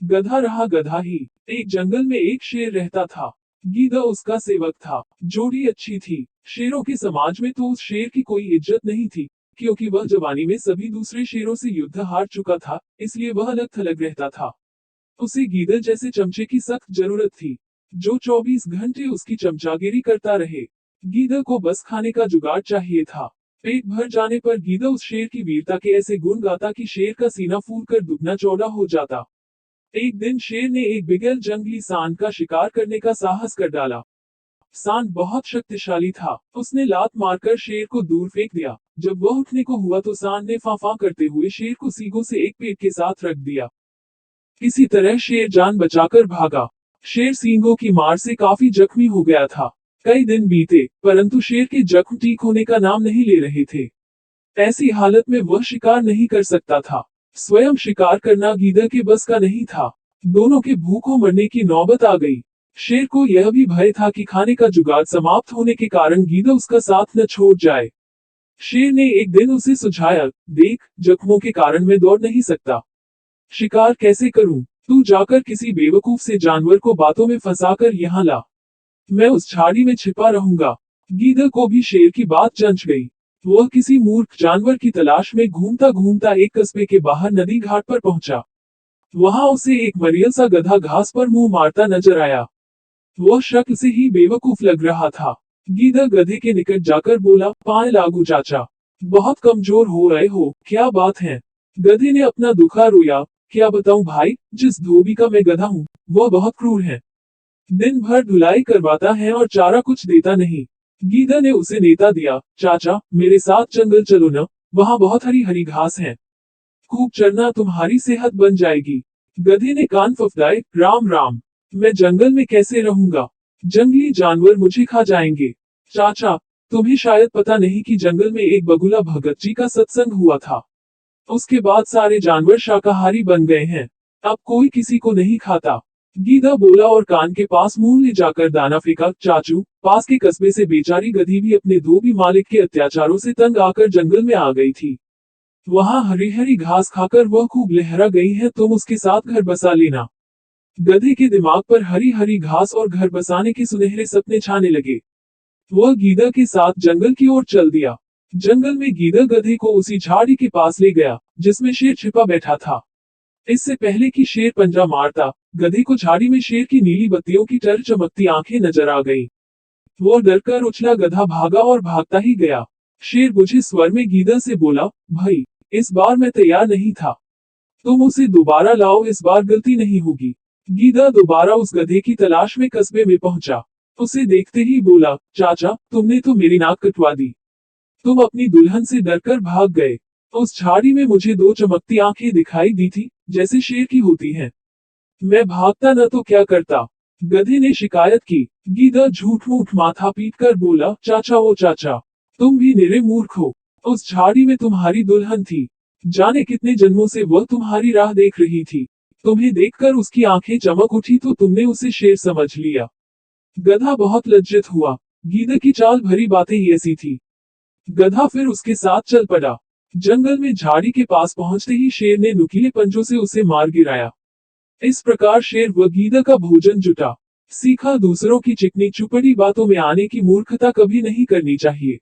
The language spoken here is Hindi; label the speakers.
Speaker 1: गधा रहा गधा ही। एक जंगल में एक शेर रहता था। गीदड़ उसका सेवक था। जोड़ी अच्छी थी। शेरों के समाज में तो उस शेर की कोई इज्जत नहीं थी, क्योंकि वह जवानी में सभी दूसरे शेरों से युद्ध हार चुका था, इसलिए वह अलग थलग रहता था। उसे गीदड़ जैसे चमचे की सख्त जरूरत थी, जो 24 घंटे उसकी चमचागिरी करता रहे। गीदड़ को बस खाने का जुगाड़ चाहिए था। पेट भर जाने पर गीदड़ उस शेर की वीरता के ऐसे गुण गाता कि शेर का सीना फूल कर दुगना चौड़ा हो जाता। एक दिन शेर ने एक बिगल जंगली सांड का शिकार करने का साहस कर डाला। सांड बहुत शक्तिशाली था। उसने लात मारकर शेर को दूर फेंक दिया। जब वह उठने को हुआ तो सांड ने फांफा करते हुए शेर को सींगों से एक पेट के साथ रख दिया। किसी तरह शेर जान बचाकर भागा। शेर सींगों की मार से काफी जख्मी हो गया था। कई दिन बीते, परंतु शेर के जख्म ठीक होने का नाम नहीं ले रहे थे। ऐसी हालत में वह शिकार नहीं कर सकता था। स्वयं शिकार करना गीदड़ के बस का नहीं था। दोनों के भूखों मरने की नौबत आ गई। शेर को यह भी भय था कि खाने का जुगाड़ समाप्त होने के कारण गीदड़ उसका साथ न छोड़ जाए। शेर ने एक दिन उसे सुझाया, देख, जख्मों के कारण मैं दौड़ नहीं सकता। शिकार कैसे करूं? तू जाकर किसी बेवकूफ से जानवर को बातों में फंसाकर यहाँ ला। मैं उस झाड़ी में छिपा रहूंगा। गीदड़ को भी शेर की बात जंच गई। वह किसी मूर्ख जानवर की तलाश में घूमता घूमता एक कस्बे के बाहर नदी घाट पर पहुंचा। वहां उसे एक मरियल सा गधा घास पर मुंह मारता नजर आया। वह शक्ल से ही बेवकूफ लग रहा था। गीदड़ गधे के निकट जाकर बोला, पाए लागू चाचा, बहुत कमजोर हो रहे हो, क्या बात है? गधे ने अपना दुखा रोया, क्या बताऊं भाई, जिस धोबी का मैं गधा हूँ, वह बहुत क्रूर है। दिन भर धुलाई करवाता है और चारा कुछ देता नहीं। गीदड़ ने उसे नेता दिया, चाचा, मेरे साथ जंगल चलो न, वहाँ बहुत हरी हरी घास है। खूब चरना, तुम्हारी सेहत बन जाएगी। गधे ने कान फुफदाए, राम राम, मैं जंगल में कैसे रहूंगा? जंगली जानवर मुझे खा जाएंगे। चाचा, तुम्हें शायद पता नहीं कि जंगल में एक बगुला भगत जी का सत्संग हुआ था। उसके बाद सारे जानवर शाकाहारी बन गए हैं। अब कोई किसी को नहीं खाता। गीदड़ बोला और कान के पास मुंह ले जाकर दाना फेंका। चाचू, पास के कस्बे से बेचारी गधी भी अपने धोबी मालिक के अत्याचारों से तंग आकर जंगल में आ गई थी। वहां हरी हरी घास खाकर वह खूब लहरा गई है, तुम उसके साथ घर बसा लेना। गधे के दिमाग पर हरी हरी घास और घर बसाने के सुनहरे सपने छाने लगे। वह गीदड़ के साथ जंगल की ओर चल दिया। जंगल में गीदड़ गधे को उसी झाड़ी के पास ले गया, जिसमें शेर छिपा बैठा था। इससे पहले कि शेर पंजा मारता, गधे को झाड़ी में शेर की नीली बत्तियों की तरह चमकती आंखें नजर आ गईं। वो डरकर उछला, गधा भागा और भागता ही गया। शेर बुझे स्वर में गीदड़ से बोला, भाई, इस बार मैं तैयार नहीं था। तुम उसे दोबारा लाओ, इस बार गलती नहीं होगी। गीदड़ दोबारा उस गधे की तलाश में कस्बे में पहुंचा। उसे देखते ही बोला, चाचा, तुमने तो मेरी नाक कटवा दी। तुम अपनी दुल्हन से डरकर भाग गए। उस झाड़ी में मुझे दो चमकती आंखें दिखाई दी थी, जैसे शेर की होती हैं। मैं भागता न तो क्या करता? गधे ने शिकायत की। गीदड़ झूठ मूठ माथा पीट कर बोला, चाचा ओ चाचा, तुम भी निरे मूर्ख हो। उस झाड़ी में तुम्हारी दुल्हन थी। जाने कितने जन्मों से वह तुम्हारी राह देख रही थी। तुम्हें देखकर उसकी आंखें चमक उठी तो तुमने उसे शेर समझ लिया। गधा बहुत लज्जित हुआ। गीदड़ की चाल भरी बातें ही ऐसी थी। गधा फिर उसके साथ चल पड़ा। जंगल में झाड़ी के पास पहुंचते ही शेर ने नुकीले पंजों से उसे मार गिराया। इस प्रकार शेर व गीदड़ का भोजन जुटा। सीखा, दूसरों की चिकनी चुपड़ी बातों में आने की मूर्खता कभी नहीं करनी चाहिए।